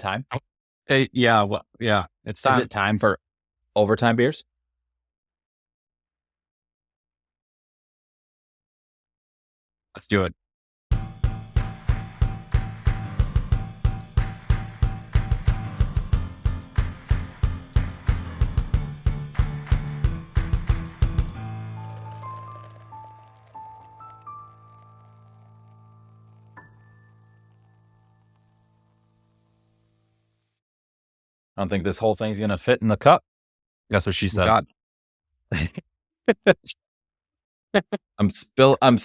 time? Yeah, well, yeah, it's Is time. it time for overtime beers? Let's do it. I don't think this whole thing's gonna fit in the cup. That's what she said. God, I'm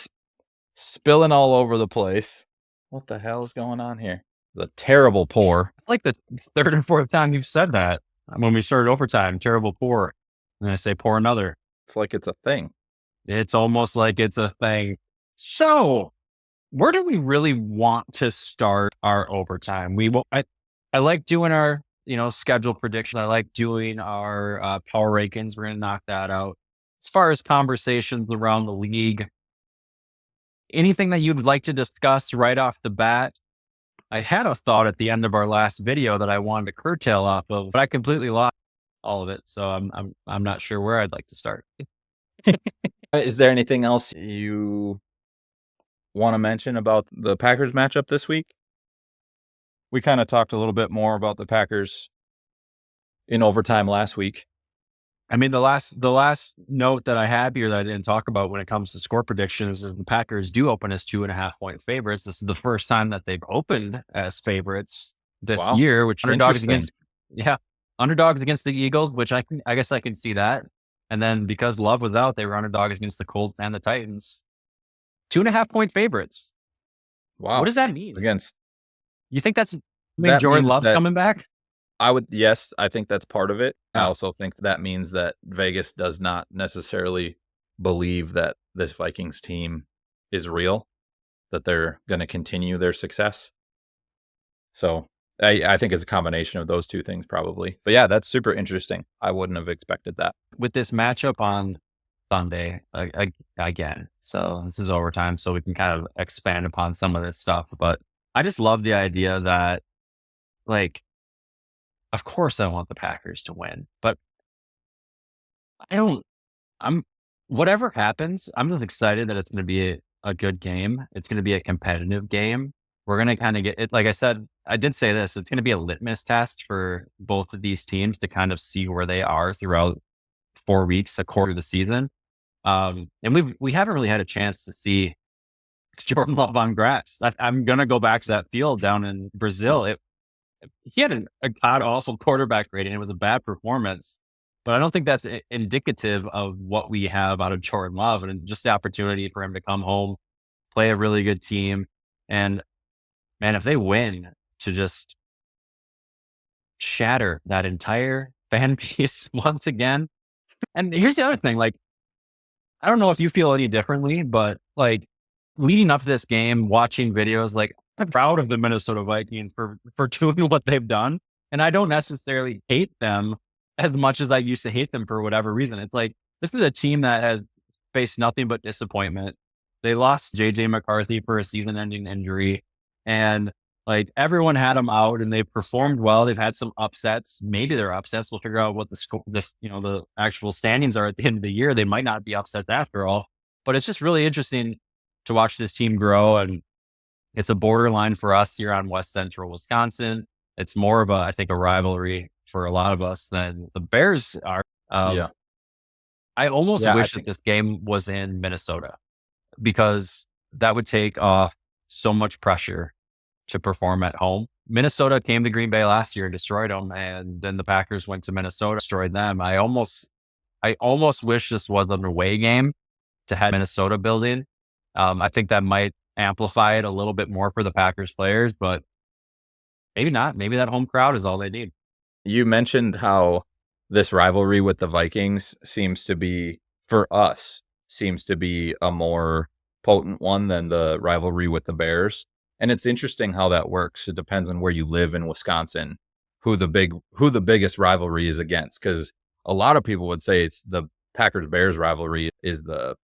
spilling all over the place. What the hell is going on here? It's a terrible pour. It's like the third and fourth time you've said that. When we started overtime, terrible pour. And I say pour another. It's like it's a thing. It's almost like it's a thing. So, where do we really want to start our overtime? I like doing our schedule predictions. I like doing our power rankings. We're going to knock that out. As far as conversations around the league, anything that you'd like to discuss right off the bat? I had a thought at the end of our last video that I wanted to curtail off of, but I completely lost all of it. So I'm not sure where I'd like to start. Is there anything else you want to mention about the Packers matchup this week? We kind of talked a little bit more about the Packers in overtime last week. I mean, the last note that I have here that I didn't talk about when it comes to score predictions is the Packers do open as 2.5-point favorites. This is the first time that they've opened as favorites this year, which underdogs against the Eagles, which I guess I can see that. And then because Love was out, they were underdogs against the Colts and the Titans. 2.5-point favorites. Wow. What does that mean? You think Jordan Love's coming back? Yes, I think that's part of it. I also think that means that Vegas does not necessarily believe that this Vikings team is real, that they're going to continue their success. So I think it's a combination of those two things probably. But yeah, that's super interesting. I wouldn't have expected that. With this matchup on Sunday, again, so this is overtime, so we can kind of expand upon some of this stuff. But I just love the idea that, of course I want the Packers to win, but whatever happens, I'm just excited that it's going to be a good game. It's going to be a competitive game. We're going to kind of get it. Like I said, I did say this, it's going to be a litmus test for both of these teams to kind of see where they are throughout 4 weeks, a quarter of the season. And we haven't really had a chance to see Jordan Love on grass. I'm going to go back to that field down in Brazil. He had a god awful quarterback rating. It was a bad performance, but I don't think that's indicative of what we have out of Jordan Love, and just the opportunity for him to come home, play a really good team. And man, if they win, to just shatter that entire fan base once again. And here's the other thing, I don't know if you feel any differently, but leading up to this game, watching videos, I'm proud of the Minnesota Vikings for doing what they've done. And I don't necessarily hate them as much as I used to hate them for whatever reason. It's this is a team that has faced nothing but disappointment. They lost JJ McCarthy for a season-ending injury, and everyone had them out, and they've performed well. They've had some upsets. Maybe they're upsets. We'll figure out what the actual standings are at the end of the year. They might not be upsets after all, but it's just really interesting to watch this team grow. And it's a borderline for us here on West Central Wisconsin. It's more of I think a rivalry for a lot of us than the Bears are. I almost wish that this game was in Minnesota, because that would take off so much pressure to perform at home. Minnesota came to Green Bay last year and destroyed them, and then the Packers went to Minnesota, destroyed them. I almost wish this was an away game to have Minnesota building. I think that might amplify it a little bit more for the Packers players, but maybe not. Maybe that home crowd is all they need. You mentioned how this rivalry with the Vikings seems to be a more potent one than the rivalry with the Bears. And it's interesting how that works. It depends on where you live in Wisconsin, who the biggest rivalry is against. Because a lot of people would say it's the Packers-Bears rivalry is the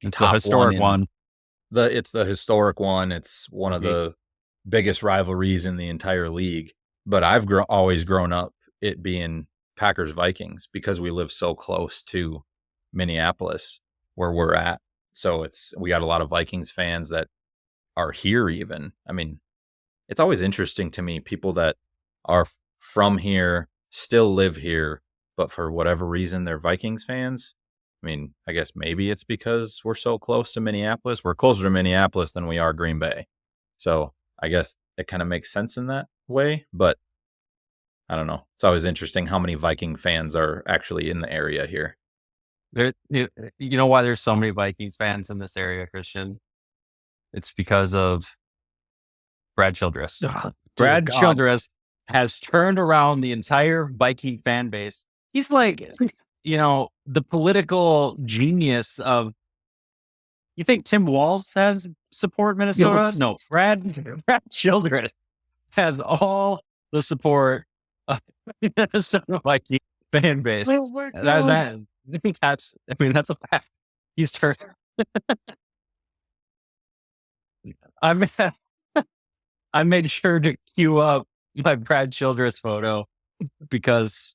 historic one. It's the historic one. It's one of the biggest rivalries in the entire league. but I've always grown up it being Packers Vikings because we live so close to Minneapolis where we're at. So we got a lot of Vikings fans that are here even. I mean, it's always interesting to me, people that are from here, still live here, but for whatever reason, they're Vikings fans. I mean, I guess maybe it's because we're so close to Minneapolis. We're closer to Minneapolis than we are Green Bay. So I guess it kind of makes sense in that way, but I don't know. It's always interesting how many Viking fans are actually in the area here. You know why there's so many Vikings fans in this area, Christian? It's because of Brad Childress. Oh, Brad God. Childress has turned around the entire Viking fan base. He's like, the political genius of. You think Tim Walz has support Minnesota? Yes. No, Brad Childress has all the support of Minnesota Viking fan base. That's a fact. He's turned. I made sure to queue up my Brad Childress photo because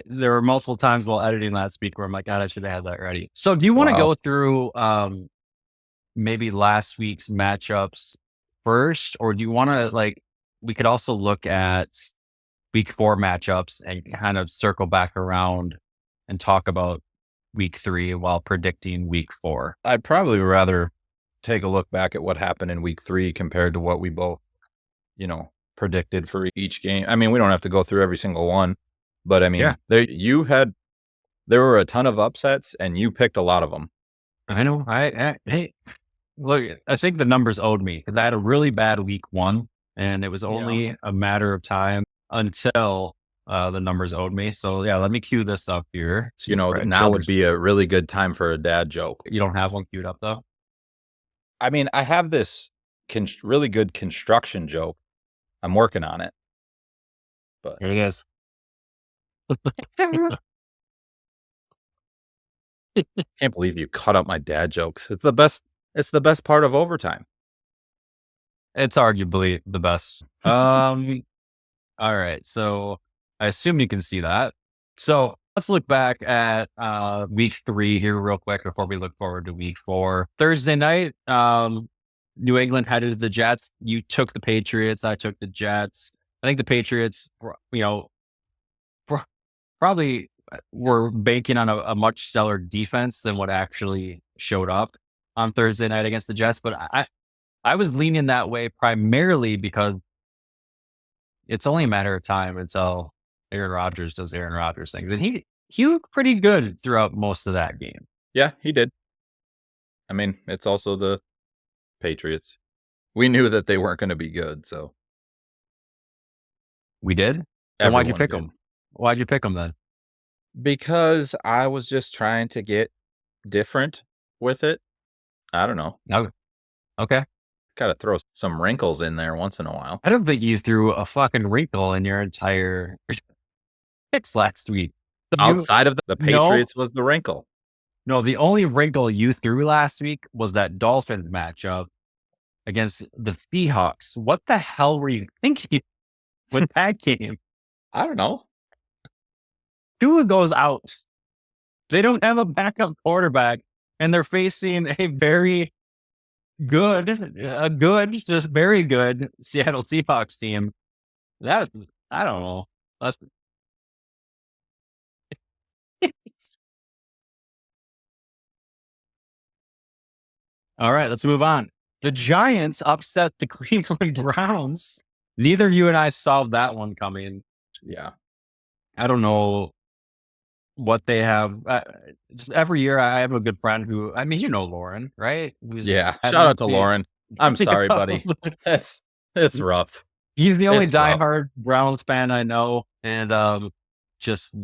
there were multiple times while editing last week where I'm like, God, I should have had that ready. So do you want to go through maybe last week's matchups first, or do you want to we could also look at week 4 matchups and kind of circle back around and talk about week 3 while predicting week 4? I'd probably rather take a look back at what happened in week 3 compared to what we both, predicted for each game. I mean, we don't have to go through every single one, but I mean, there were a ton of upsets and you picked a lot of them. I know. Hey, look, I think the numbers owed me because I had a really bad week 1 and it was only a matter of time until the numbers owed me. So let me cue this up here. Now would be a really good time for a dad joke. You don't have one queued up though? I mean, I have this really good construction joke. I'm working on it. But here it is. Can't believe you cut up my dad jokes. It's the best. It's the best part of overtime. It's arguably the best. All right. So I assume you can see that. So let's look back at week 3 here real quick before we look forward to week 4. Thursday night, New England headed to the Jets. You took the Patriots. I took the Jets. I think the Patriots, probably were banking on a much stellar defense than what actually showed up on Thursday night against the Jets. But I was leaning that way primarily because it's only a matter of time until Aaron Rodgers does Aaron Rodgers things. And he looked pretty good throughout most of that game. Yeah, he did. I mean, it's also the Patriots. We knew that they weren't going to be good, so. We did? Then why'd you pick them? Why'd you pick them then? Because I was just trying to get different with it. I don't know. Okay. Got to throw some wrinkles in there once in a while. I don't think you threw a fucking wrinkle in your entire picks last week. Outside of the Patriots was the wrinkle. No, the only wrinkle you threw last week was that Dolphins matchup against the Seahawks. What the hell were you thinking with that game? I don't know. Tua goes out. They don't have a backup quarterback, and they're facing a very just very good Seattle Seahawks team. That I don't know. All right, let's move on. The Giants upset the Cleveland Browns. Neither you and I solved that one coming. Yeah. I don't know what they have. Just every year, I have a good friend who, Lauren, right? Shout out to Lauren. I'm sorry, buddy. It's rough. He's the only diehard Browns fan I know, and just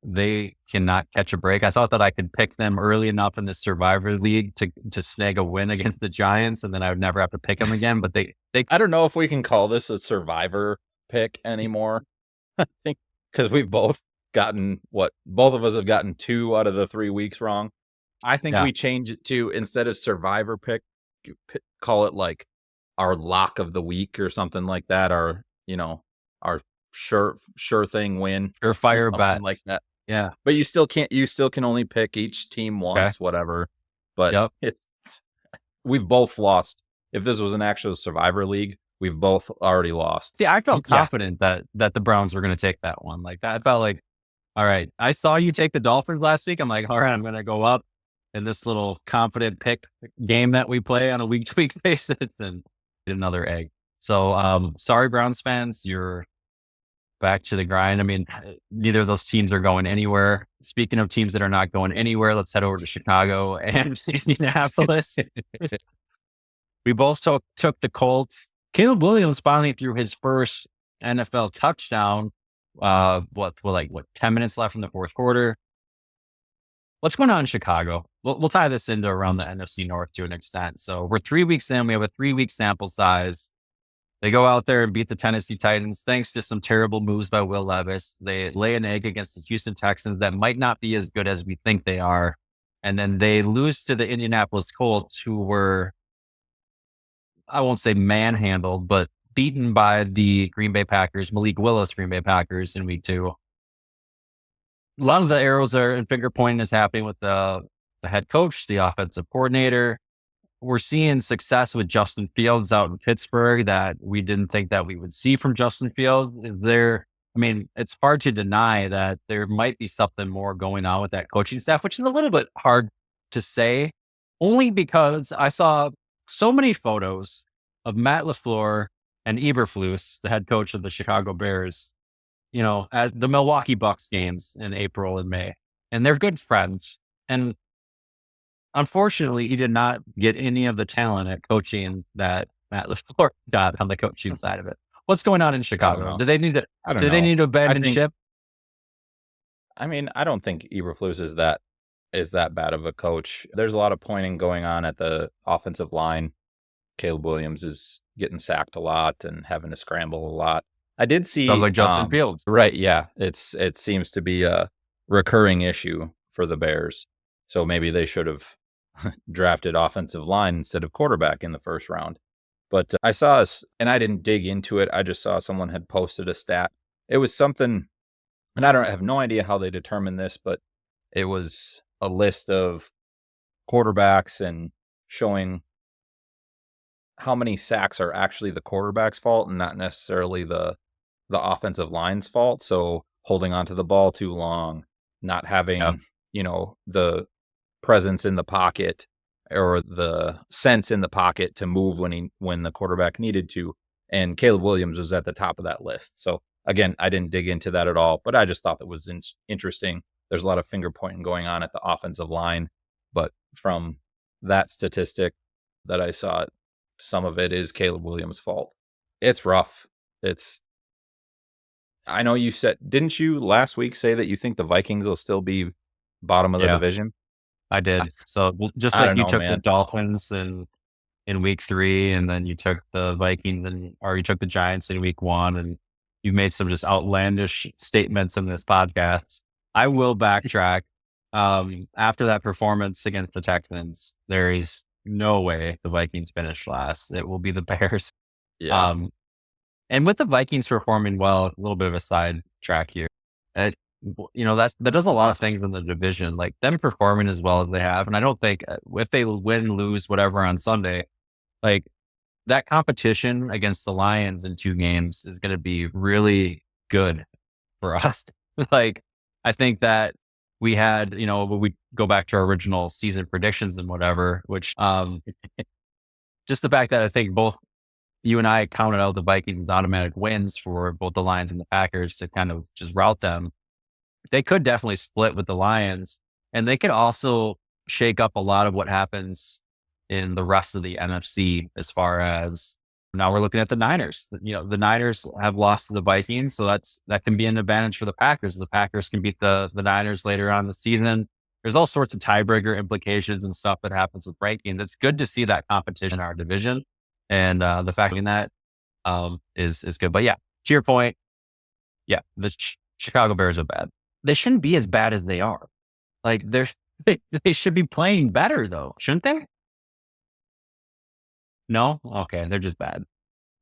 they cannot catch a break. I thought that I could pick them early enough in the Survivor League to snag a win against the Giants, and then I would never have to pick them again. But they I don't know if we can call this a Survivor pick anymore. I think because we've both gotten both of us have gotten 2 out of the 3 weeks wrong. I think we change it to, instead of Survivor pick, call it like our lock of the week or something like that. Our sure thing win, Surefire something bet. like that. Yeah. But you still can only pick each team Okay. once, whatever. But Yep. we've both lost. If this was an actual Survivor League, we've both already lost. See, I felt Yeah. confident that the Browns were going to take that one. Like that, I felt like, all right, I saw you take the Dolphins last week. I'm like, all right, I'm going to go up in this little confident pick game that we play on a week to week basis and get another egg. So, sorry, Browns fans, you're back to the grind. I mean, neither of those teams are going anywhere. Speaking of teams that are not going anywhere, let's head over to Chicago and Indianapolis. We both took the Colts. Caleb Williams finally threw his first NFL touchdown. What 10 minutes left in the fourth quarter. What's going on in Chicago? We'll tie this into around the NFC North to an extent. So we're 3 weeks in. We have a 3-week sample size. They go out there and beat the Tennessee Titans thanks to some terrible moves by Will Levis. They lay an egg against the Houston Texans that might not be as good as we think they are. And then they lose to the Indianapolis Colts, who were, I won't say manhandled, but beaten by the Green Bay Packers, Malik Willis Green Bay Packers in week 2. A lot of the arrows and finger pointing is happening with the head coach, the offensive coordinator. We're seeing success with Justin Fields out in Pittsburgh that we didn't think that we would see from Justin Fields. It's hard to deny that there might be something more going on with that coaching staff, which is a little bit hard to say, only because I saw so many photos of Matt LaFleur and Eberflus, the head coach of the Chicago Bears, at the Milwaukee Bucks games in April and May. And they're good friends. And unfortunately, he did not get any of the talent at coaching that Matt LaFleur got on the coaching side of it. What's going on in Chicago? Do they need to abandon ship? I mean, I don't think Eberflus is that bad of a coach. There's a lot of pointing going on at the offensive line. Caleb Williams is getting sacked a lot and having to scramble a lot. I did see Sounds like Justin Fields. Right, yeah. It seems to be a recurring issue for the Bears. So maybe they should have drafted offensive line instead of quarterback in the first round. But I saw and I didn't dig into it. I just saw someone had posted a stat. It was something, and I have no idea how they determined this, but it was a list of quarterbacks and showing how many sacks are actually the quarterback's fault and not necessarily the offensive line's fault. So holding onto the ball too long, not having, the presence in the pocket or the sense in the pocket to move when the quarterback needed to. And Caleb Williams was at the top of that list. So again, I didn't dig into that at all, but I just thought that was interesting. There's a lot of finger pointing going on at the offensive line, but from that statistic that I saw, some of it is Caleb Williams' fault. It's rough. I know you said, didn't you last week say that you think the Vikings will still be bottom of the division? I did. So just like you took the Dolphins in week 3, and then you took the Vikings or you took the Giants in week 1, and you made some just outlandish statements in this podcast. I will backtrack. After that performance against the Texans, there is no way the Vikings finish last. It will be the Bears. Yeah. And with the Vikings performing well, a little bit of a side track here. That does a lot of things in the division, like them performing as well as they have. And I don't think if they win, lose, whatever on Sunday, like that competition against the Lions in 2 games is going to be really good for us. Like, I think that we had, we go back to our original season predictions and whatever, which, just the fact that I think both you and I counted out the Vikings as automatic wins for both the Lions and the Packers to kind of just route them. They could definitely split with the Lions, and they could also shake up a lot of what happens in the rest of the NFC as far as now we're looking at the Niners. The Niners have lost to the Vikings, so that can be an advantage for the Packers. The Packers can beat the Niners later on in the season. There's all sorts of tiebreaker implications and stuff that happens with rankings. It's good to see that competition in our division. And the fact that is good. But yeah, to your point, yeah, the Chicago Bears are bad. They shouldn't be as bad as they are. Like they should be playing better though, shouldn't they? No? Okay, they're just bad.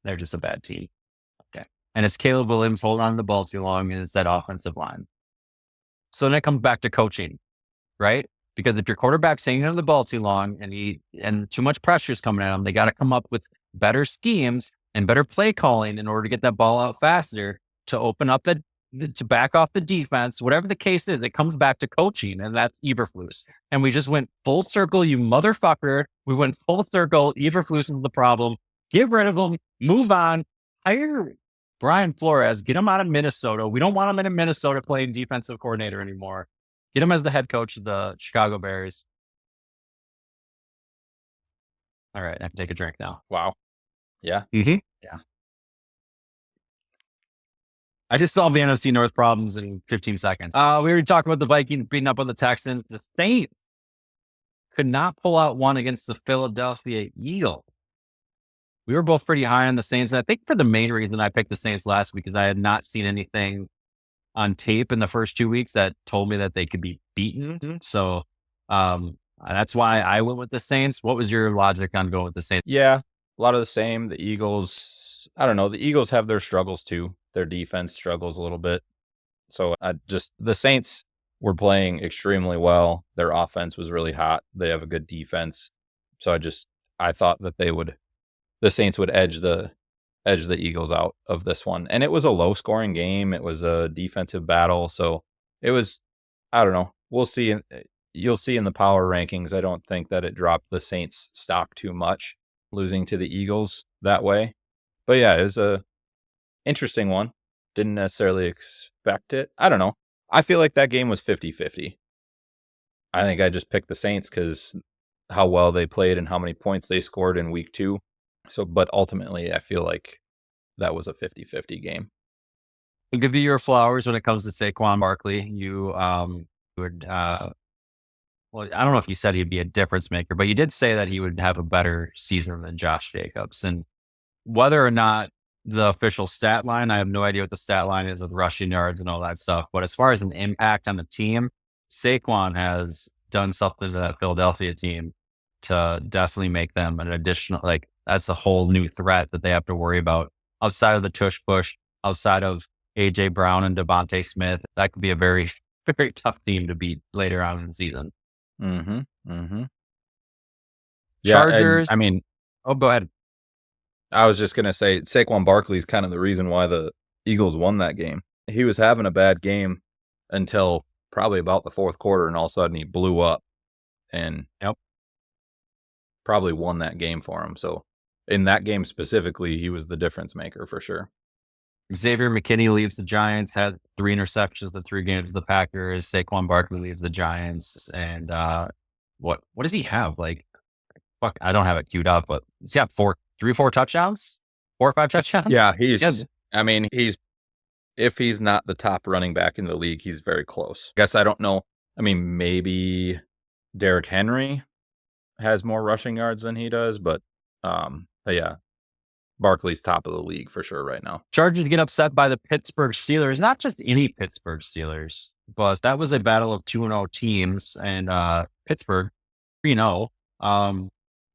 They're just a bad team. Okay. and it's Caleb Williams holding on to the ball too long, and it's that offensive line. So then it comes back to coaching, right? Because if your quarterback's hanging on the ball too long and too much pressure is coming at him, they got to come up with better schemes and better play calling in order to get that ball out faster to open up to back off the defense. Whatever the case is, it comes back to coaching, and that's Eberflus. And we just went full circle, you motherfucker. We went full circle. Eberflus is the problem. Get rid of him. Move on. Hire Brian Flores. Get him out of Minnesota. We don't want him in Minnesota playing defensive coordinator anymore. Get him as the head coach of the Chicago Bears. All right, I can take a drink now. Wow. Yeah. Mm-hmm. Yeah. I just solved the NFC North problems in 15 seconds. We already talked about the Vikings beating up on the Texans. The Saints could not pull out one against the Philadelphia Eagles. We were both pretty high on the Saints. And I think for the main reason I picked the Saints last week is I had not seen anything on tape in the first 2 weeks that told me that they could be beaten. So that's why I went with the Saints. What was your logic on going with the Saints? Yeah, a lot of the same. The Eagles, I don't know. The Eagles have their struggles too. Their defense struggles a little bit. So the Saints were playing extremely well. Their offense was really hot. They have a good defense. So I thought that the Saints would edge the Eagles out of this one. And it was a low scoring game. It was a defensive battle. So it was, I don't know. We'll see. You'll see in the power rankings. I don't think that it dropped the Saints stock too much, losing to the Eagles that way. But yeah, it was a interesting one. Didn't necessarily expect it. I don't know. I feel like that game was 50-50. I think I just picked the Saints because how well they played and how many points they scored in week 2. So, but ultimately, I feel like that was a 50-50 game. I'll give you your flowers when it comes to Saquon Barkley. You would, well, I don't know if you said he'd be a difference maker, but you did say that he would have a better season than Josh Jacobs. And whether or not the official stat line, I have no idea what the stat line is of rushing yards and all that stuff. But as far as an impact on the team, Saquon has done something to that Philadelphia team to definitely make them an additional, that's a whole new threat that they have to worry about outside of the tush push, outside of AJ Brown and Devontae Smith. That could be a very, very tough team to beat later on in the season. Mm-hmm. Mm-hmm. Chargers. Yeah, go ahead. I was just going to say Saquon Barkley is kind of the reason why the Eagles won that game. He was having a bad game until probably about the fourth quarter, and all of a sudden he blew up and probably won that game for him. So in that game specifically, he was the difference maker for sure. Xavier McKinney leaves the Giants, had 3 interceptions the 3 games of the Packers. Saquon Barkley leaves the Giants. And what does he have? I don't have it queued up, but he's got 4 or 5 touchdowns? Yeah, if he's not the top running back in the league, he's very close. I guess I don't know. Maybe Derrick Henry has more rushing yards than he does, but yeah, Barkley's top of the league for sure right now. Chargers get upset by the Pittsburgh Steelers. Not just any Pittsburgh Steelers, but that was a battle of 2-0 teams, and Pittsburgh 3-0.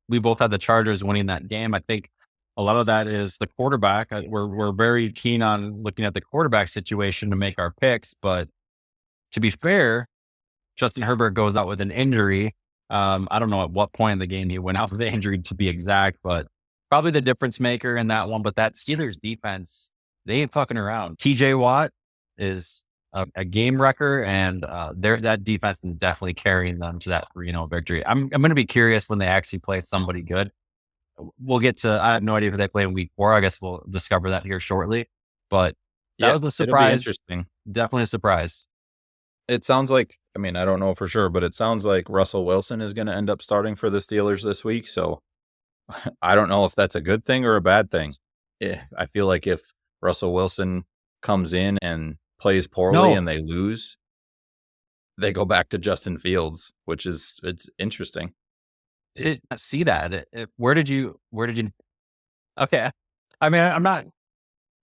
We both had the Chargers winning that game. I think a lot of that is the quarterback. We're very keen on looking at the quarterback situation to make our picks, but to be fair, Justin Herbert goes out with an injury. I don't know at what point in the game he went out with the injury to be exact, but probably the difference maker in that one. But that Steelers defense, they ain't fucking around. TJ Watt is a game wrecker, and that defense is definitely carrying them to that 3-0 victory. I'm going to be curious when they actually play somebody good. We'll get to, I have no idea who they play in week 4. I guess we'll discover that here shortly. But that was a surprise. Interesting. Definitely a surprise. It sounds like, I don't know for sure, but it sounds like Russell Wilson is going to end up starting for the Steelers this week. So I don't know if that's a good thing or a bad thing. I feel like if Russell Wilson comes in and plays poorly and they lose, they go back to Justin Fields, it's interesting. Didn't see that. Where did you? Okay. I'm not,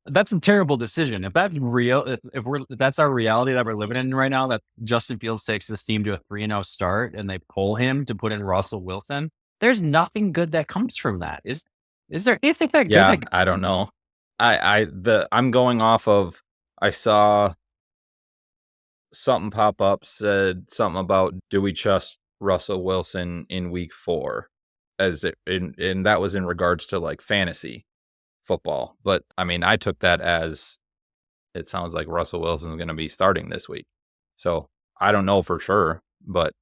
that's a terrible decision. If that's real, if that's our reality that we're living in right now, that Justin Fields takes this team to a 3-0 start and they pull him to put in Russell Wilson, there's nothing good that comes from that. Is there anything that good? Yeah, I don't know. I'm going off of, I saw something pop up, said something about, do we trust Russell Wilson in week 4? And that was in regards to like fantasy football. But I mean, I took that as, it sounds like Russell Wilson's going to be starting this week. So I don't know for sure, but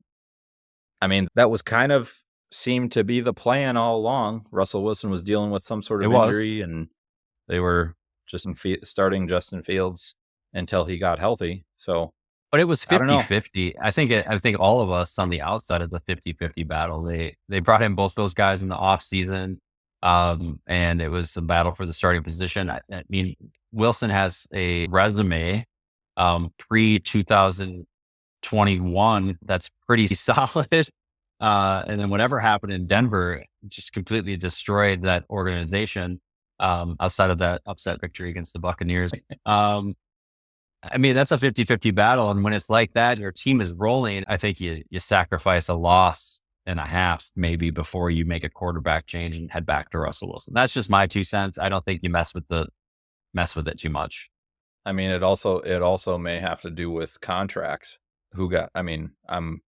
I mean, that was kind of seemed to be the plan all along. Russell Wilson was dealing with some sort It of was. injury, and they were just starting Justin Fields until he got healthy. So But it was I don't know. 50-50. I think all of us on the outside of the 50-50 battle, they brought in both those guys in the offseason, and it was a battle for the starting position. I mean, Wilson has a resume, pre-2021 that's pretty solid. And then whatever happened in Denver just completely destroyed that organization, outside of that upset victory against the Buccaneers. I mean, that's a 50-50 battle. And when it's like that, your team is rolling. I think you sacrifice a loss and a half maybe before you make a quarterback change and head back to Russell Wilson. That's just my 2 cents. I don't think you mess with it too much. I mean, it also may have to do with contracts. I mean, I'm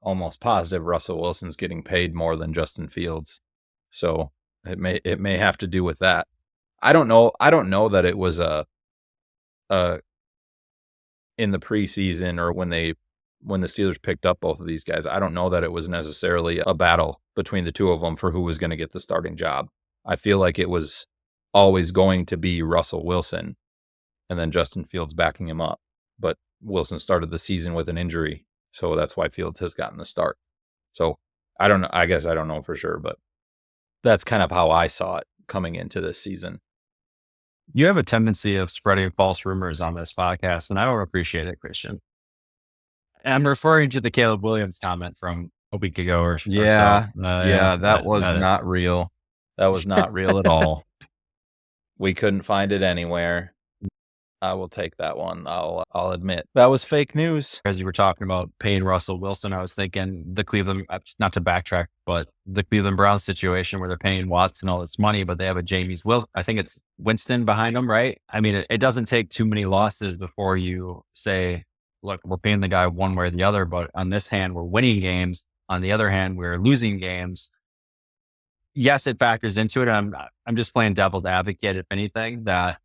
almost positive Russell Wilson's getting paid more than Justin Fields. So it may have to do with that. I don't know. I don't know that it was a in the preseason or when the Steelers picked up both of these guys. I don't know that it was necessarily a battle between the two of them for who was going to get the starting job. I feel like it was always going to be Russell Wilson and then Justin Fields backing him up. But Wilson started the season with an injury, so that's why Fields has gotten the start. So I don't know. I guess I don't know for sure, but that's kind of how I saw it coming into this season. You have a tendency of spreading false rumors on this podcast, and I don't appreciate it, Christian. And I'm referring to the Caleb Williams comment from a week ago or so. That was not real. That was not real at all. We couldn't find it anywhere. I will take that one. I'll admit that was fake news. As you were talking about paying Russell Wilson, I was thinking the Cleveland, not to backtrack, but the Cleveland Browns situation where they're paying Watson all this money, but they have a Jameis Wilson. I think it's Winston behind them, right? I mean, it doesn't take too many losses before you say, look, we're paying the guy one way or the other, but on this hand, we're winning games. On the other hand, we're losing games. Yes, it factors into it. I'm just playing devil's advocate, if anything, that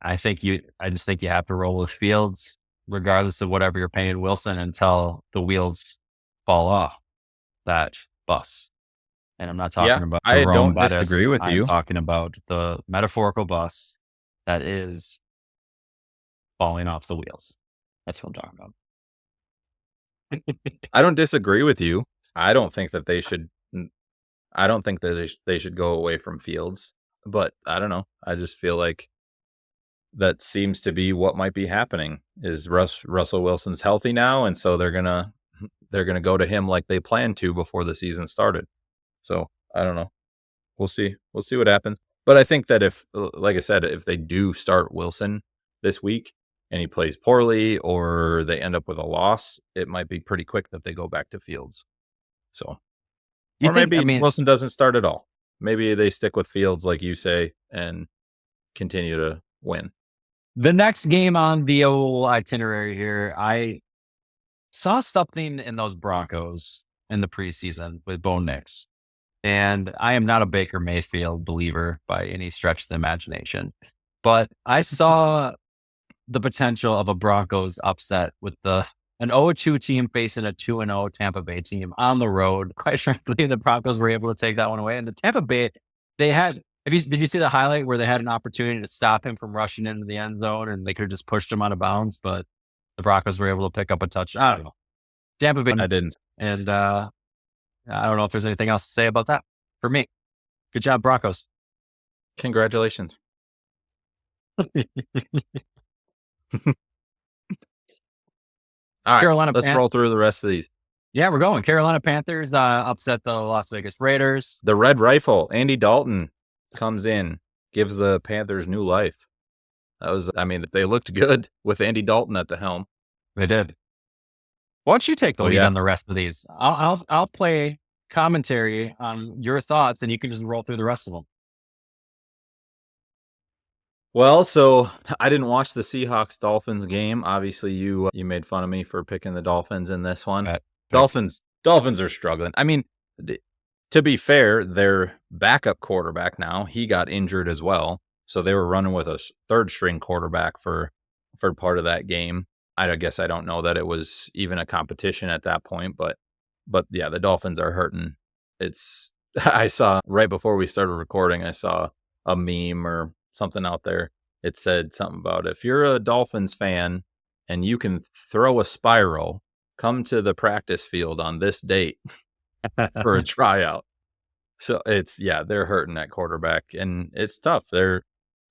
I just think you have to roll with Fields, regardless of whatever you're paying Wilson, until the wheels fall off that bus. And I'm not talking about I Jerome don't disagree with you. I'm talking about the metaphorical bus that is falling off the wheels. That's what I'm talking about. I don't disagree with you. I don't think that they should. I don't think that they should go away from Fields. But I don't know. I just feel like that seems to be what might be happening. Is Russell Wilson's healthy now, and so they're gonna go to him like they planned to before the season started. So I don't know. We'll see. We'll see what happens. But I think that if, like I said, if they do start Wilson this week and he plays poorly or they end up with a loss, it might be pretty quick that they go back to Fields. So, maybe Wilson doesn't start at all. Maybe they stick with Fields, like you say, and continue to win. The next game on the old itinerary here, I saw something in those Broncos in the preseason with Bo Nix. And I am not a Baker Mayfield believer by any stretch of the imagination, but I saw the potential of a Broncos upset with an 0-2 team facing a 2-0 Tampa Bay team on the road. Quite frankly, the Broncos were able to take that one away. And the Tampa Bay, did you see the highlight where they had an opportunity to stop him from rushing into the end zone and they could have just pushed him out of bounds, but the Broncos were able to pick up a touchdown? I don't know. Tampa Bay. I didn't. And I don't know if there's anything else to say about that for me. Good job, Broncos. Congratulations. All right, Carolina let's roll through the rest of these. Yeah, we're going. Carolina Panthers upset the Las Vegas Raiders. The Red Rifle, Andy Dalton, comes in, gives the Panthers new life. They looked good with Andy Dalton at the helm. They did. Why don't you take the lead on the rest of these? I'll play commentary on your thoughts, and you can just roll through the rest of them. Well, so I didn't watch the Seahawks Dolphins game. Obviously, you made fun of me for picking the Dolphins in this one. But Dolphins are struggling. I mean, th- to be fair, their backup quarterback now, he got injured as well. So they were running with a third string quarterback for part of that game. I guess I don't know that it was even a competition at that point, but yeah, the Dolphins are hurting. It's I saw right before we started recording, I saw a meme or something out there. It said something about if you're a Dolphins fan and you can throw a spiral, come to the practice field on this date for a tryout. So it's yeah, they're hurting at quarterback and it's tough. The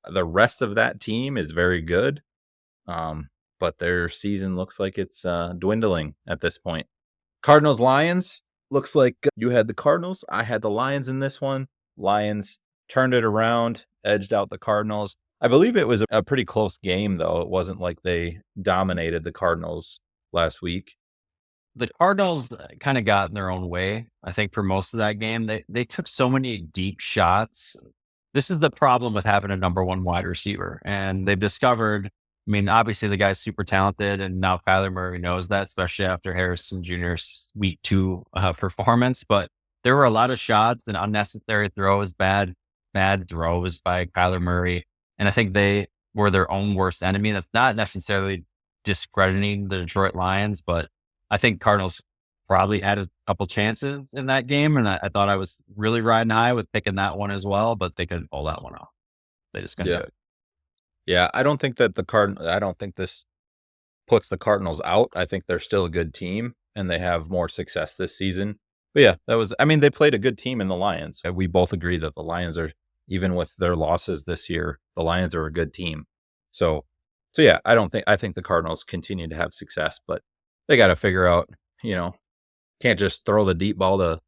rest of that team is very good. Um, but their season looks like it's dwindling at this point. Cardinals Lions looks like you had the Cardinals. I had the Lions in this one. Lions turned it around, edged out the Cardinals. I believe it was a pretty close game, though. It wasn't like they dominated the Cardinals last week. the Cardinals kind of got in their own way. I think for most of that game, they took so many deep shots. This is the problem with having a number one wide receiver, and they've discovered. I mean, obviously the guy's super talented, and now Kyler Murray knows that, especially after Harrison Jr.'s week 2 performance. But there were a lot of shots and unnecessary throws, bad throws by Kyler Murray, and I think they were their own worst enemy. That's not necessarily discrediting the Detroit Lions, but I think Cardinals probably had a couple chances in that game, and I thought I was really riding high with picking that one as well, but they couldn't pull that one off. They just couldn't Yeah. do it. Yeah, I don't think that I don't think this puts the Cardinals out. I think they're still a good team and they have more success this season. But yeah, I mean, they played a good team in the Lions. We both agree that the Lions are, even with their losses this year, the Lions are a good team. So, so yeah, I think the Cardinals continue to have success, but they got to figure out, you know, can't just throw the deep ball to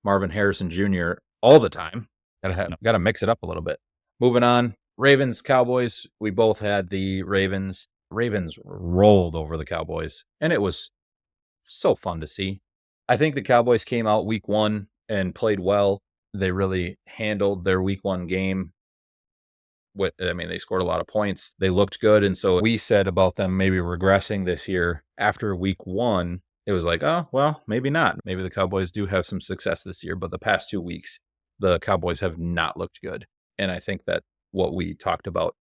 Marvin Harrison Jr. all the time. Got to mix it up a little bit. Moving on, Ravens, Cowboys. We both had the Ravens. Ravens rolled over the Cowboys, and it was so fun to see. I think the Cowboys came out week 1 and played well. They really handled their week 1 game. I mean, they scored a lot of points. They looked good, and so we said about them maybe regressing this year after week 1. It was like, oh, well, maybe not. Maybe the Cowboys do have some success this year, but the past 2 weeks, the Cowboys have not looked good. And I think that what we talked about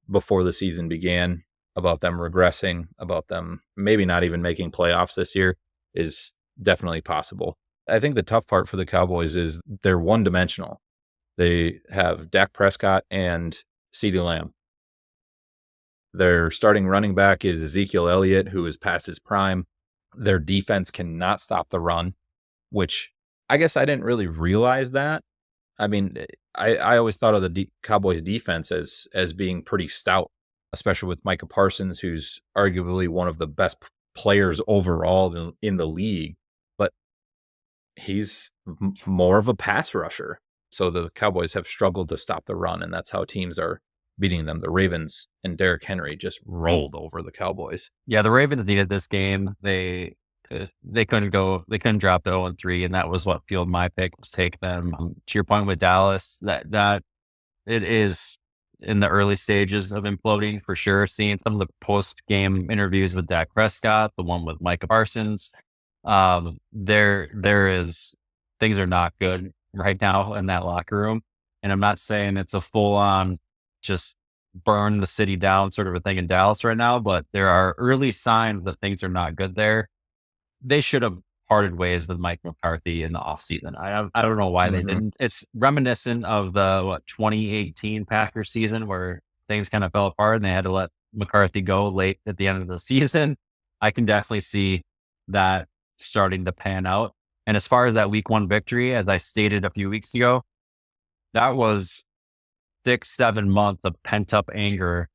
before the season began about them regressing, about them maybe not even making playoffs this year is definitely possible. I think the tough part for the Cowboys is they're one dimensional. They have Dak Prescott and CeeDee Lamb. Their starting running back is Ezekiel Elliott, who is past his prime. Their defense cannot stop the run, which I guess I didn't really realize that. I mean, I always thought of the Cowboys defense as being pretty stout, especially with Micah Parsons, who's arguably one of the best players overall in the league. But he's more of a pass rusher. So the Cowboys have struggled to stop the run, and that's how teams are beating them. The Ravens and Derrick Henry just rolled over the Cowboys. Yeah, the Ravens needed this game. They couldn't go. They couldn't drop to 0-3, and that was what fueled my pick to take them. To your point with Dallas, that it is in the early stages of imploding for sure. Seeing some of the post game interviews with Dak Prescott, the one with Micah Parsons, there is things are not good right now in that locker room. And I'm not saying it's a full on just burn the city down sort of a thing in Dallas right now, but there are early signs that things are not good there. They should have parted ways with Mike McCarthy in the offseason. I don't know why they didn't. It's reminiscent of the 2018 Packers season where things kind of fell apart and they had to let McCarthy go late at the end of the season. I can definitely see that starting to pan out. And as far as that week 1 victory, as I stated a few weeks ago, that was 6-7 months of pent up anger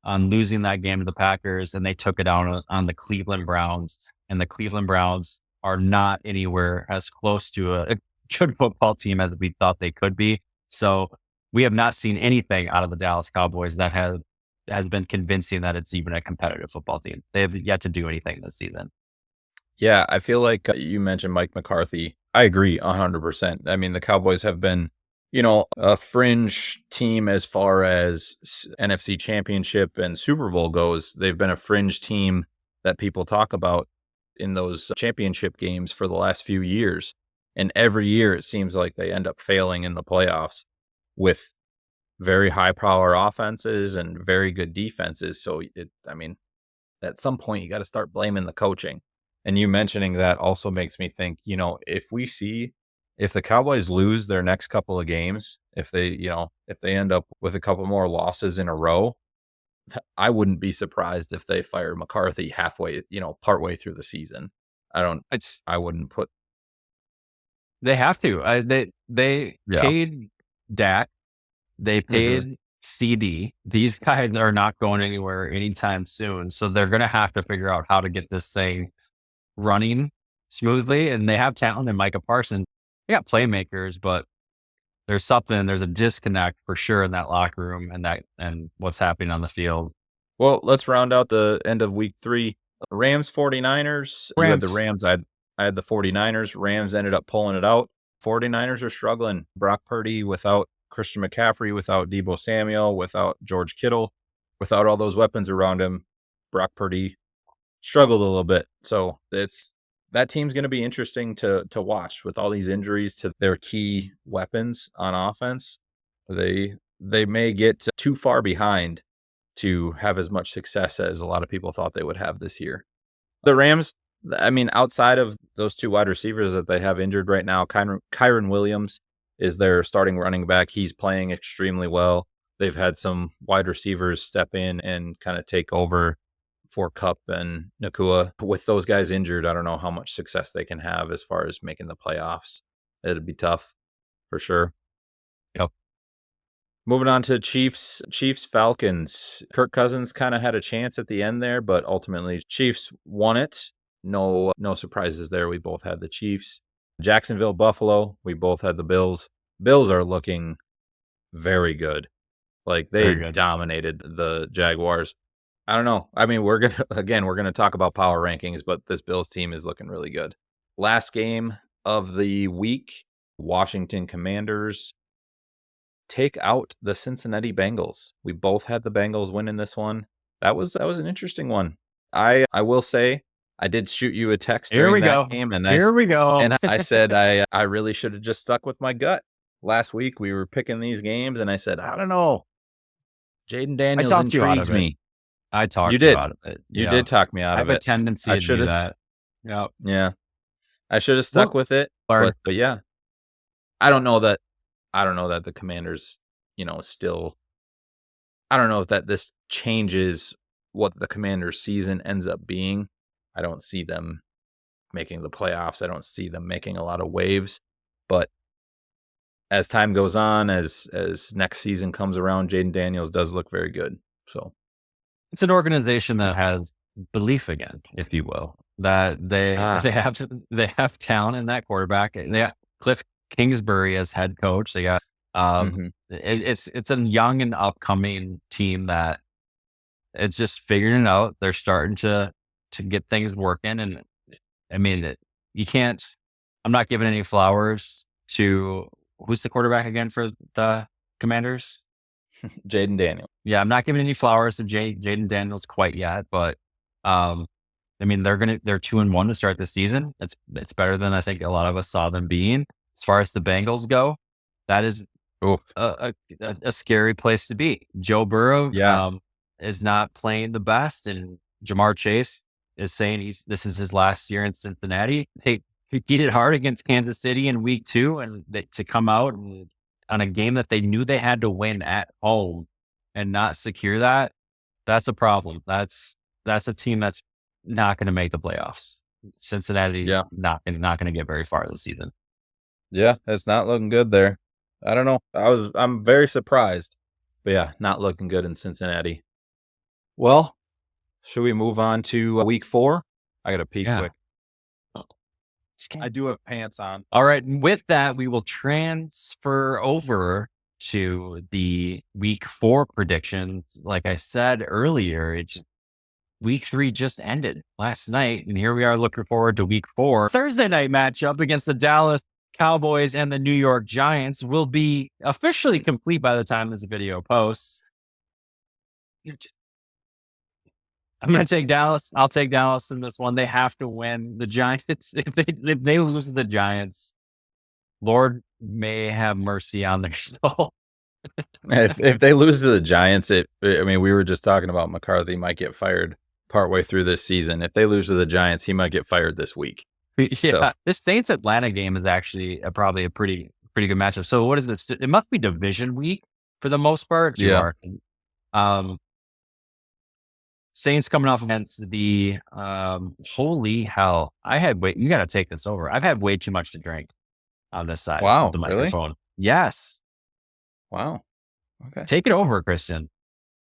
on losing that game to the Packers, and they took it out on the Cleveland Browns. And the Cleveland Browns are not anywhere as close to a good football team as we thought they could be. So we have not seen anything out of the Dallas Cowboys that has been convincing that it's even a competitive football team. They have yet to do anything this season. Yeah, I feel like you mentioned Mike McCarthy. I agree 100%. I mean, the Cowboys have been a fringe team as far as NFC Championship and Super Bowl goes. They've been a fringe team that people talk about in those championship games for the last few years. And every year it seems like they end up failing in the playoffs with very high power offenses and very good defenses. So at some point you got to start blaming the coaching. And you mentioning that also makes me think, if the Cowboys lose their next couple of games, if they end up with a couple more losses in a row, I wouldn't be surprised if they fire McCarthy halfway, partway through the season. I wouldn't put. They have to. They Yeah. paid Dak. They paid CD. These guys are not going anywhere anytime soon. So they're going to have to figure out how to get this thing running smoothly. And they have talent in Micah Parsons. They got playmakers, but there's a disconnect for sure in that locker room and what's happening on the field. Well, let's round out the end of week 3. Rams 49ers. You had the Rams. I had the 49ers. Rams ended up pulling it out. 49ers are struggling. Brock Purdy without Christian McCaffrey, without Deebo Samuel, without George Kittle, without all those weapons around him. Brock Purdy struggled a little bit. So that team's going to be interesting to watch with all these injuries to their key weapons on offense. They may get too far behind to have as much success as a lot of people thought they would have this year. The Rams, outside of those 2 wide receivers that they have injured right now, Kyron Williams is their starting running back. He's playing extremely well. They've had some wide receivers step in and kind of take over for Kupp and Nakua. With those guys injured, I don't know how much success they can have as far as making the playoffs. It'd be tough for sure. Yep. Moving on to Chiefs Falcons. Kirk Cousins kind of had a chance at the end there, but ultimately Chiefs won it. No surprises there. We both had the Chiefs. Jacksonville Buffalo, we both had the Bills. Bills are looking very good. Like they dominated the Jaguars. I don't know. We're going to talk about power rankings, but this Bills team is looking really good. Last game of the week, Washington Commanders take out the Cincinnati Bengals. We both had the Bengals winning this one. That was an interesting one. I will say I did shoot you a text during that game, and Here we go. And I said I really should have just stuck with my gut. Last week we were picking these games, and I said I don't know. Jaden Daniels intrigues me. I talked you out of it. You did talk me out of it. I have a tendency to do that. Yep. Yeah. I should have stuck with it. But yeah. I don't know that the Commanders, still, I don't know if that this changes what the Commanders season ends up being. I don't see them making the playoffs. I don't see them making a lot of waves. But as time goes on, as next season comes around, Jaden Daniels does look very good. So it's an organization that has belief again, if you will, that they have talent in that quarterback. They got Cliff Kingsbury as head coach. They got it's a young and upcoming team that it's just figuring it out. They're starting to get things working, and you can't. I'm not giving any flowers to who's the quarterback again for the Commanders. Jaden Daniels. Yeah, I'm not giving any flowers to Jaden Daniels quite yet, but they're 2-1 to start the season. It's better than I think a lot of us saw them being. As far as the Bengals go, that is a scary place to be. Joe Burrow is not playing the best, and Jamar Chase is saying this is his last year in Cincinnati. He beat it hard against Kansas City in week 2, and to come out and on a game that they knew they had to win at home and not secure that's a problem. That's a team that's not going to make the playoffs. Cincinnati's not going to get very far this season. Yeah, it's not looking good there. I don't know. I'm very surprised. But yeah, not looking good in Cincinnati. Well, should we move on to week 4? I got to pee quick. I do have pants on. All right. With that, we will transfer over to the week 4 predictions. Like I said earlier, week 3 just ended last night, and here we are looking forward to week 4. Thursday night matchup against the Dallas Cowboys and the New York Giants will be officially complete by the time this video posts. I'm going to take Dallas. I'll take Dallas in this one. They have to win. The Giants, if they lose to the Giants, Lord may have mercy on their soul. If they lose to the Giants, I mean, we were just talking about McCarthy might get fired partway through this season. If they lose to the Giants, he might get fired this week. Yeah, So, this Saints Atlanta game is actually probably a pretty good matchup. So what is this? It must be division week for the most part. yeah. Saints coming off against the holy hell. You got to take this over. I've had way too much to drink on this side Wow, of the really? microphone. Yes. Wow. Okay. Take it over, Christian.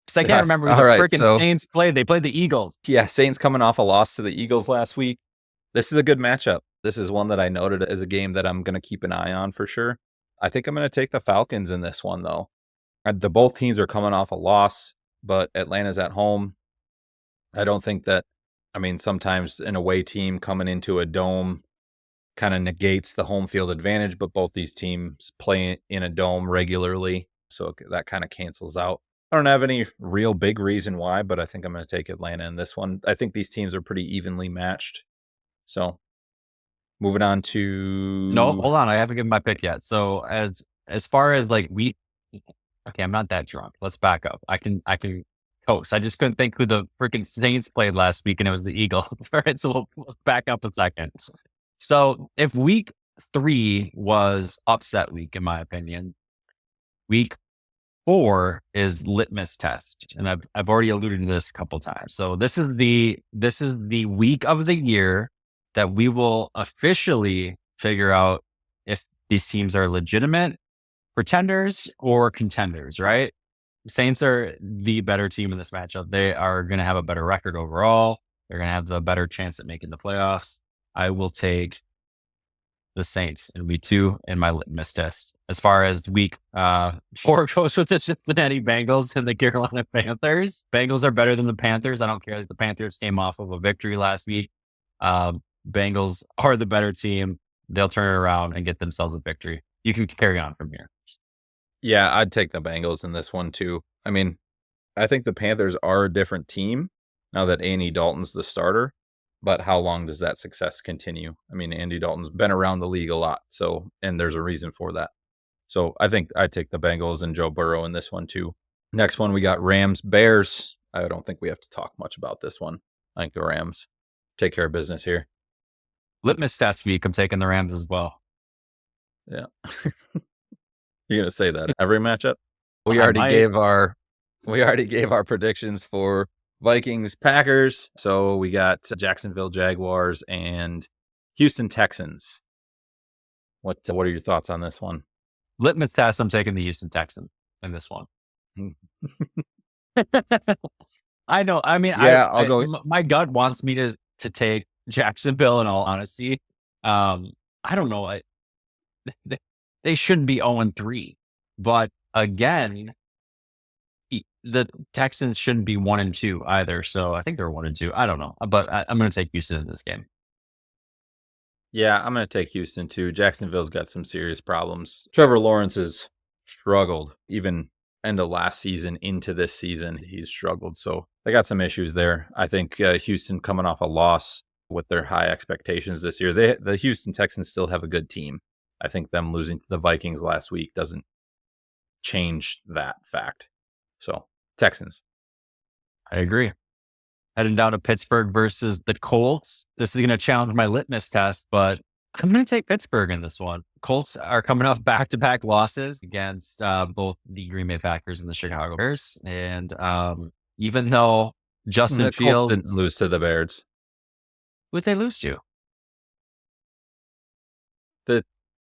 Because I can't Yes. remember who All the right, freaking so- Saints played. They played the Eagles. Yeah, Saints coming off a loss to the Eagles last week. This is a good matchup. This is one that I noted as a game that I'm going to keep an eye on for sure. I think I'm going to take the Falcons in this one, though. The both teams are coming off a loss, but Atlanta's at home. I don't think that, I mean, sometimes an away team coming into a dome kind of negates the home field advantage, but both these teams play in a dome regularly, so that kind of cancels out. I don't have any real big reason why, but I think I'm going to take Atlanta in this one. I think these teams are pretty evenly matched. So, moving on to No, hold on. I haven't given my pick yet. So as far as like okay, I'm not that drunk. Let's back up. I can coast. I just couldn't think who the freaking Saints played last week, and it was the Eagles. All right, so we'll back up a second. So if week 3 was upset week, in my opinion, week 4 is litmus test, and I've already alluded to this a couple times. So this is the week of the year that we will officially figure out if these teams are legitimate pretenders or contenders, right? Saints are the better team in this matchup. They are going to have a better record overall. They're going to have the better chance at making the playoffs. I will take the Saints in week 2 in my litmus test. As far as week 4 goes with the Cincinnati Bengals and the Carolina Panthers, Bengals are better than the Panthers. I don't care that the Panthers came off of a victory last week. Bengals are the better team. They'll turn it around and get themselves a victory. You can carry on from here. Yeah, I'd take the Bengals in this one too. I mean, I think the Panthers are a different team now that Andy Dalton's the starter, but how long does that success continue? I mean, Andy Dalton's been around the league a lot, so, and there's a reason for that. So I think I'd take the Bengals and Joe Burrow in this one too. Next one, we got Rams, Bears. I don't think we have to talk much about this one. I think the Rams take care of business here. Litmus stats week, I'm taking the Rams as well. Yeah. You're gonna say that every matchup? We already gave our predictions for Vikings, Packers. So we got Jacksonville Jaguars and Houston Texans. What are your thoughts on this one? Litmus test, I'm taking the Houston Texans in this one. I know. I mean, yeah, I'll go. My gut wants me to take Jacksonville in all honesty. I don't know. They shouldn't be 0-3, but again, the Texans shouldn't be 1-2 either. So I think they're 1-2. I don't know, but I'm going to take Houston in this game. Yeah, I'm going to take Houston too. Jacksonville's got some serious problems. Trevor Lawrence has struggled, even end of last season into this season. He's struggled. So they got some issues there. I think Houston coming off a loss with their high expectations this year. The Houston Texans still have a good team. I think them losing to the Vikings last week doesn't change that fact. So, Texans. I agree. Heading down to Pittsburgh versus the Colts. This is going to challenge my litmus test, but I'm going to take Pittsburgh in this one. Colts are coming off back-to-back losses against both the Green Bay Packers and the Chicago Bears. And even though Justin Fields Colts didn't lose to the Bears. Who'd they lose to?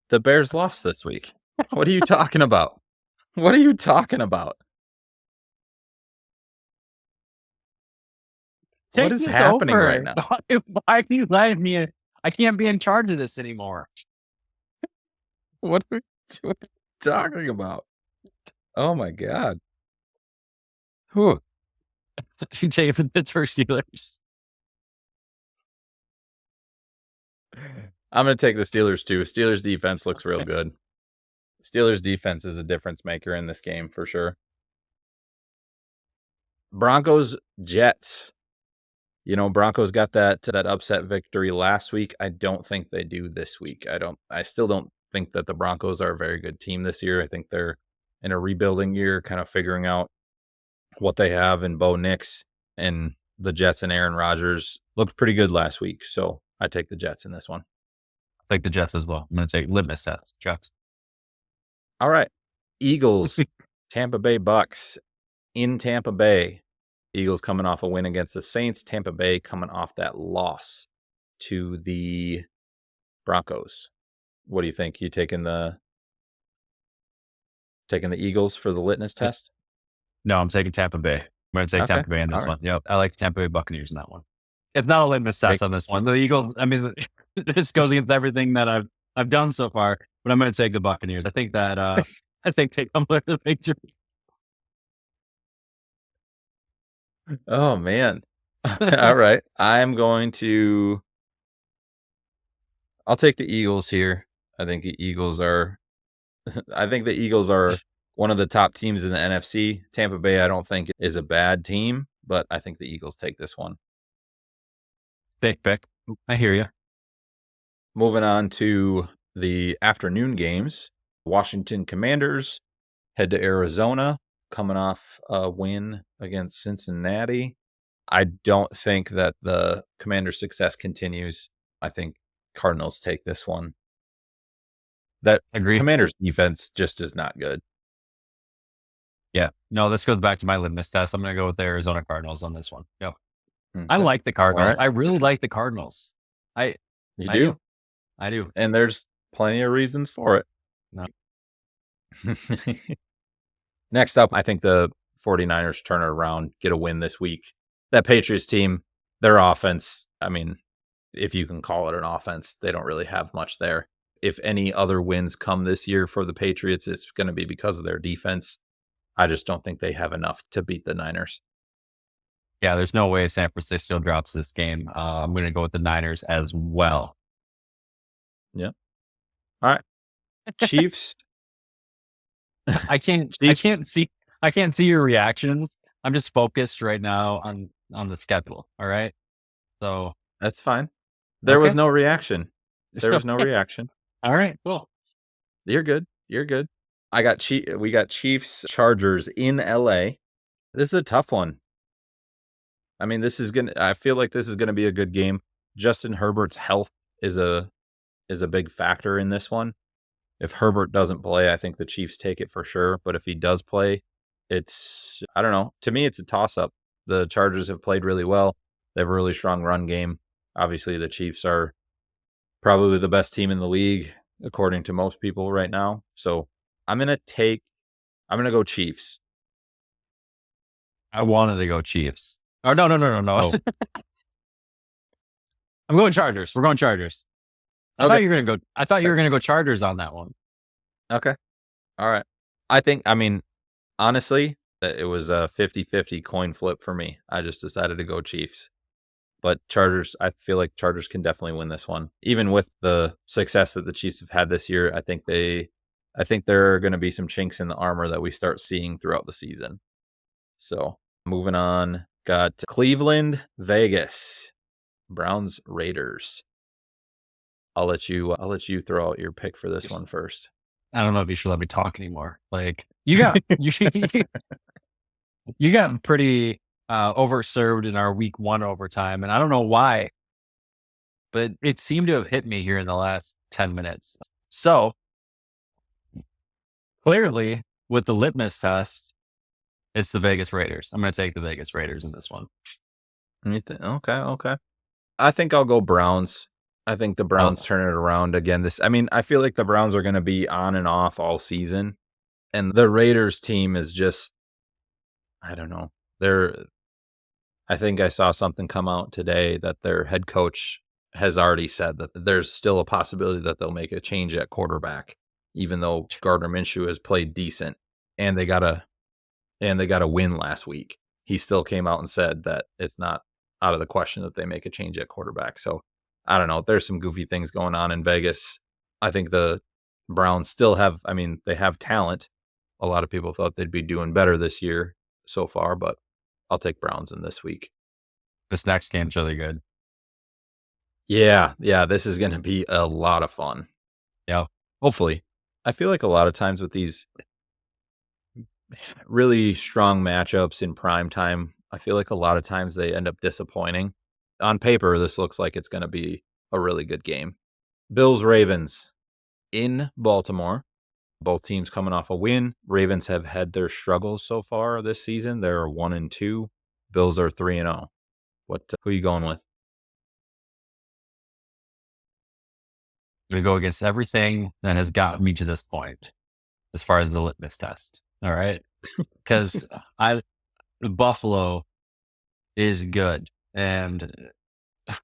The Bears lost this week. What are you talking about? What are you talking about? What is happening right now? Why are you letting me? I can't be in charge of this anymore. What are we talking about? Oh my God. Whew. You take the Pittsburgh Steelers. I'm going to take the Steelers too. Steelers defense looks real good. Steelers defense is a difference maker in this game for sure. Broncos Jets. Broncos got that upset victory last week. I don't think they do this week. I still don't think that the Broncos are a very good team this year. I think they're in a rebuilding year, kind of figuring out what they have in Bo Nix, and the Jets and Aaron Rodgers looked pretty good last week. So I take the Jets in this one. I take the Jets as well. I'm going to take litmus test. Jets. All right. Eagles, Tampa Bay Bucks in Tampa Bay. Eagles coming off a win against the Saints. Tampa Bay coming off that loss to the Broncos. What do you think? You taking the Eagles for the litmus test? No, I'm taking Tampa Bay. I'm going to take Tampa Bay in this one. Yep. I like the Tampa Bay Buccaneers in that one. It's not a litmus test on this one. The Eagles, I mean, this goes against everything that I've done so far, but I'm going to take the Buccaneers. I think that I think they come with the victory. Oh man. All right. I'll take the Eagles here. I think the Eagles are one of the top teams in the NFC. Tampa Bay, I don't think is a bad team, but I think the Eagles take this one. Big pick. I hear you. Moving on to the afternoon games. Washington Commanders head to Arizona, coming off a win against Cincinnati. I don't think that the Commanders' success continues. I think Cardinals take this one. That Commanders' defense just is not good. Yeah. No, this goes back to my litmus test. I'm going to go with the Arizona Cardinals on this one. Yep. Okay. I like the Cardinals. Right. I really like the Cardinals. I do. And there's plenty of reasons for it. No. Next up, I think the 49ers turn it around, get a win this week. That Patriots team, their offense, I mean, if you can call it an offense, they don't really have much there. If any other wins come this year for the Patriots, it's going to be because of their defense. I just don't think they have enough to beat the Niners. Yeah, there's no way San Francisco drops this game. I'm going to go with the Niners as well. Yeah. All right. Chiefs. I can't see your reactions. I'm just focused right now on the schedule. All right. So that's fine. There was no reaction. There was no reaction. All right. Cool. You're good. We got Chiefs Chargers in LA. This is a tough one. I mean, I feel like this is gonna be a good game. Justin Herbert's health is a big factor in this one. If Herbert doesn't play, I think the Chiefs take it for sure. But if he does play, I don't know. To me, it's a toss-up. The Chargers have played really well. They have a really strong run game. Obviously, the Chiefs are probably the best team in the league, according to most people right now. So I'm going to go Chiefs. I wanted to go Chiefs. Oh, no. Oh. I'm going Chargers. We're going Chargers. I thought you were going to go Chargers on that one. Okay. All right. Honestly, it was a 50-50 coin flip for me. I just decided to go Chiefs. But Chargers, I feel like Chargers can definitely win this one. Even with the success that the Chiefs have had this year, I think there are going to be some chinks in the armor that we start seeing throughout the season. So, moving on, got Cleveland, Vegas, Browns, Raiders. I'll let you throw out your pick for this one first. I don't know if you should let me talk anymore. Like you got pretty overserved in our week 1 overtime, and I don't know why, but it seemed to have hit me here in the last 10 minutes. So clearly, with the litmus test, it's the Vegas Raiders. I'm going to take the Vegas Raiders in this one. Okay. I think I'll go Browns. I think the Browns turn it around again. I feel like the Browns are going to be on and off all season, and the Raiders team is just, I don't know. I think I saw something come out today that their head coach has already said that there's still a possibility that they'll make a change at quarterback, even though Gardner Minshew has played decent and they got a win last week. He still came out and said that it's not out of the question that they make a change at quarterback. So I don't know. There's some goofy things going on in Vegas. I think the Browns still have, I mean, they have talent. A lot of people thought they'd be doing better this year so far, but I'll take Browns in this week. This next game's really good. Yeah, yeah, this is going to be a lot of fun. Yeah. Hopefully. I feel like a lot of times with these really strong matchups in prime time, I feel like a lot of times they end up disappointing. On paper, this looks like it's going to be a really good game. Bills Ravens in Baltimore. Both teams coming off a win. Ravens have had their struggles so far this season. They're 1-2. Bills are 3-0. Who are you going with? I'm going to go against everything that has gotten me to this point as far as the litmus test. All right. Because Buffalo is good. And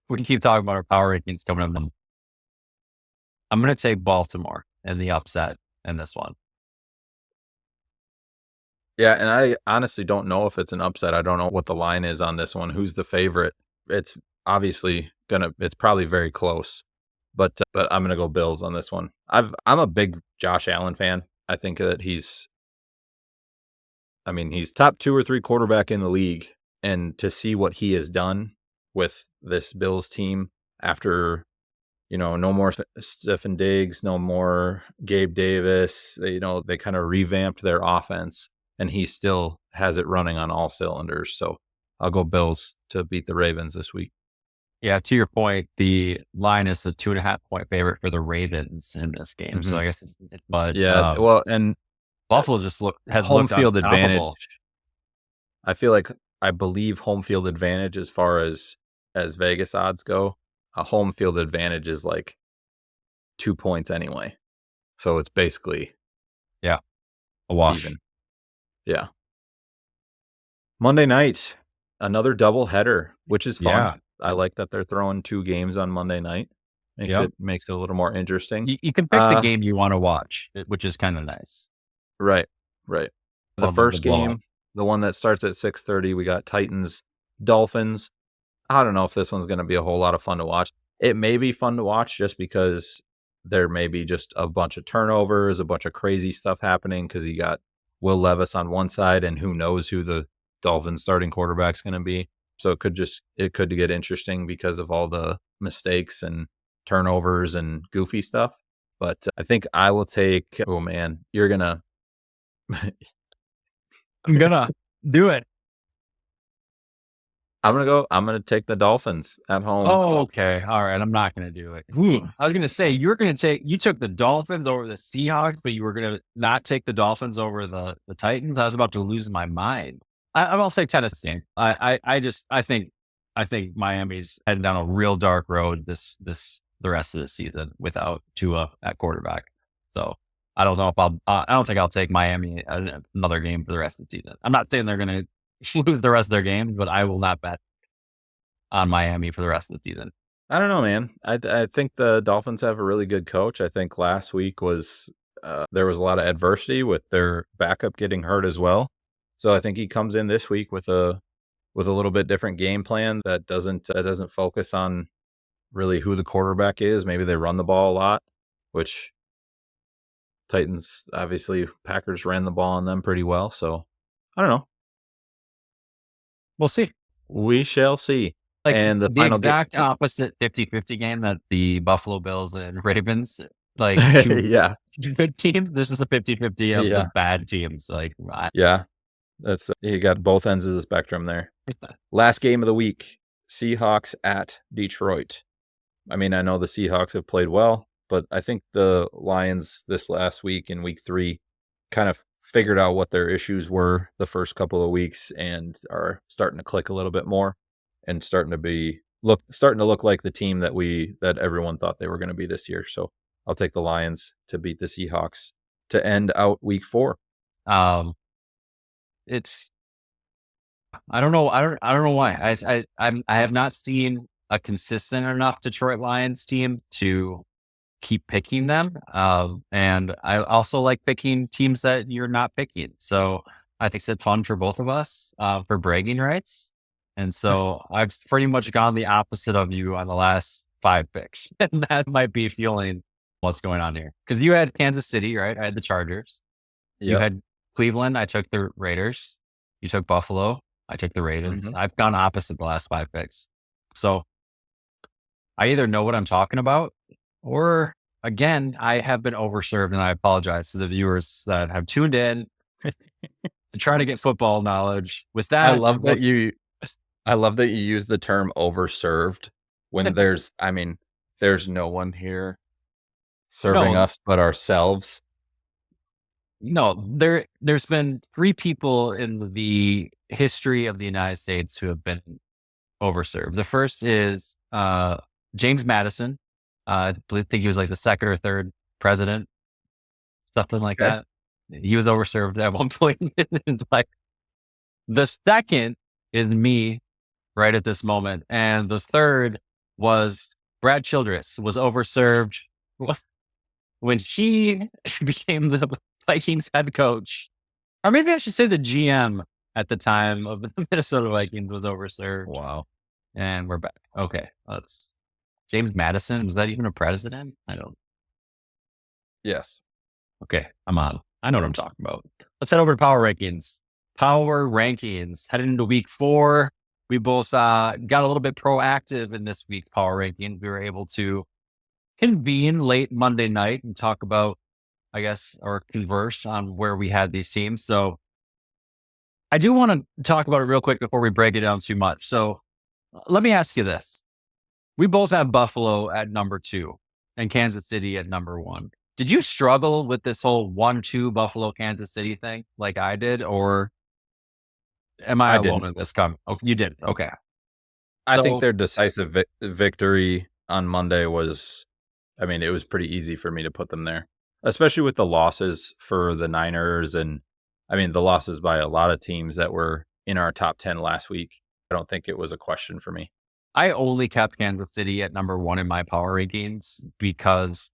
we keep talking about our power rankings coming up. I'm going to take Baltimore and the upset in this one. Yeah, and I honestly don't know if it's an upset. I don't know what the line is on this one. Who's the favorite? It's obviously it's probably very close. But I'm gonna go Bills on this one. I'm a big Josh Allen fan. I think that he's top 2 or 3 quarterback in the league, and to see what he has done with this Bills team after, no more Stephen Diggs, no more Gabe Davis, they kind of revamped their offense, and he still has it running on all cylinders. So I'll go Bills to beat the Ravens this week. Yeah, to your point, the line is a 2.5 point favorite for the Ravens in this game. So I guess but Yeah, well, and Buffalo has home looked field advantage. unstoppable. I believe home field advantage as far as Vegas odds go, a home field advantage is like 2 points anyway. So it's basically a wash. even. Yeah. Monday night, another double header, which is fun. Yeah. I like that they're throwing 2 games on Monday night. Makes it a little more interesting. You can pick the game you want to watch, which is kind of nice. Right. The From first the blowout. game, the one that starts at 6:30, we got Titans, Dolphins. I don't know if this one's going to be a whole lot of fun to watch. It may be fun to watch just because there may be just a bunch of turnovers, a bunch of crazy stuff happening because you got Will Levis on one side, and who knows who the Dolphins starting quarterback's going to be. So it could get interesting because of all the mistakes and turnovers and goofy stuff. But I think I will take. Oh man, you're gonna. I'm gonna do it. I'm gonna take the Dolphins at home. Oh, okay. All right. I'm not gonna do it. I was gonna say you took the Dolphins over the Seahawks, but you were gonna not take the Dolphins over the Titans. I was about to lose my mind. I'll take Tennessee. I think Miami's heading down a real dark road the rest of the season without Tua at quarterback. So I don't know if I don't think I'll take Miami another game for the rest of the season. I'm not saying they're going to lose the rest of their games, but I will not bet on Miami for the rest of the season. I don't know, man. I think the Dolphins have a really good coach. I think last week there was a lot of adversity with their backup getting hurt as well. So I think he comes in this week with a little bit different game plan that doesn't focus on really who the quarterback is. Maybe they run the ball a lot, which Titans, obviously Packers ran the ball on them pretty well. So I don't know. We'll see. We shall see. Like and the exact opposite 50-50 game that the Buffalo Bills and Ravens, like yeah, good teams. This is a 50-50 of the bad teams. Like, yeah, that's you got both ends of the spectrum there. Last game of the week, Seahawks at Detroit. I mean, I know the Seahawks have played well, but I think the Lions this last week in week 3 kind of figured out what their issues were the first couple of weeks and are starting to click a little bit more and starting to look like the team that everyone thought they were going to be this year. So I'll take the Lions to beat the Seahawks to end out week 4. It's I don't know. I don't know why. I have not seen a consistent enough Detroit Lions team to keep picking them. And I also like picking teams that you're not picking. So I think it's fun for both of us for bragging rights. And so I've pretty much gone the opposite of you on the last 5 picks. And that might be fueling what's going on here. Because you had Kansas City, right? I had the Chargers. You Yep. had Cleveland. I took the Raiders. You took Buffalo. I took the Ravens. Mhm. I've gone opposite the last 5 picks. So I either know what I'm talking about, or again, I have been overserved, and I apologize to the viewers that have tuned in to try to get football knowledge. With I that, love that you I love that you use the term overserved when there's no one here serving no, us but ourselves. no, there's been 3 people in the history of the United States who have been overserved. The first is James Madison. Think he was like the second or third president, something like Okay. that. He was overserved at one point in his life. The second is me right at this moment. And the third was Brad Childress was overserved when she became the Vikings head coach. Or maybe I should say the GM at the time of the Minnesota Vikings was overserved. Wow. And we're back. Okay. Let's James Madison. Was that even a president? I don't. Yes. Okay. I'm on. I know what I'm talking about. Let's head over to power rankings. Power rankings heading into week 4. We both got a little bit proactive in this week's power rankings. We were able to convene late Monday night and talk about, I guess, or converse on where we had these teams. So I do want to talk about it real quick before we break it down too much. So let me ask you this. We both have Buffalo at number 2 and Kansas City at number 1. Did you struggle with this whole 1-2 Buffalo Kansas City thing like I did, or am I I alone didn't. in this comment? Oh, you did. Okay. I think So their decisive victory on Monday was it was pretty easy for me to put them there, especially with the losses for the Niners and the losses by a lot of teams that were in our top 10 last week. I don't think it was a question for me. I only kept Kansas City at number 1 in my power rankings because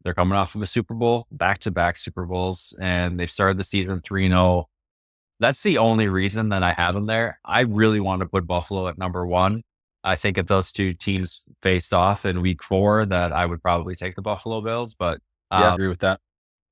they're coming off of a Super Bowl, back-to-back Super Bowls, and they've started the season 3-0. That's the only reason that I have them there. I really want to put Buffalo at number 1. I think if those two teams faced off in week 4, that I would probably take the Buffalo Bills, but Yeah, I agree with that.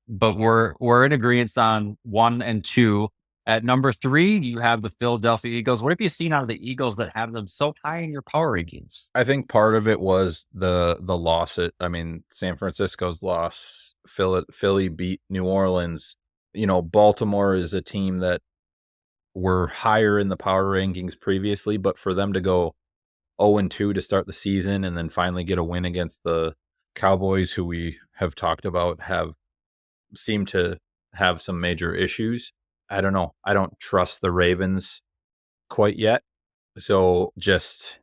we're in agreement on 1 and 2. At number 3, you have the Philadelphia Eagles. What have you seen out of the Eagles that have them so high in your power rankings? I think part of it was the loss. San Francisco's loss. Philly beat New Orleans. Baltimore is a team that were higher in the power rankings previously, but for them to go 0-2 to start the season and then finally get a win against the Cowboys, who we have talked about have seemed to have some major issues. I don't know. I don't trust the Ravens quite yet. So just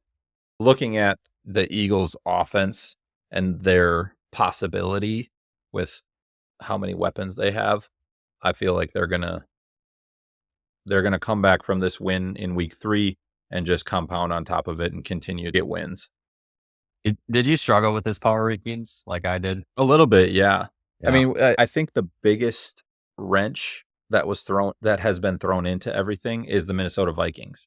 looking at the Eagles offense and their possibility with how many weapons they have, I feel like they're gonna come back from this win in week 3 and just compound on top of it and continue to get wins. Did you struggle with this power rankings like I did? A little bit, yeah. Yeah. I think the biggest wrench that has been thrown into everything is the Minnesota Vikings.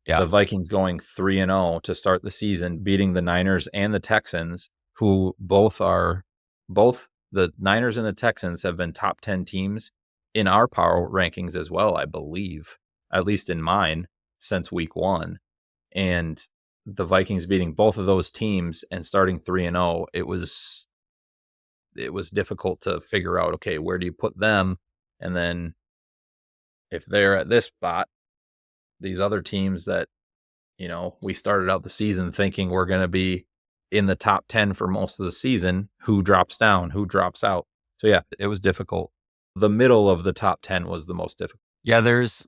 Yeah. The Vikings going 3-0 to start the season, beating the Niners and the Texans, who both the Niners and the Texans have been top 10 teams in our power rankings as well, I believe, at least in mine, since week 1. And the Vikings beating both of those teams and starting 3-0, it was difficult to figure out, okay, where do you put them? And then if they're at this spot, these other teams that, we started out the season thinking we're going to be in the top 10 for most of the season, who drops down, who drops out. So yeah, it was difficult. The middle of the top 10 was the most difficult. Yeah, there's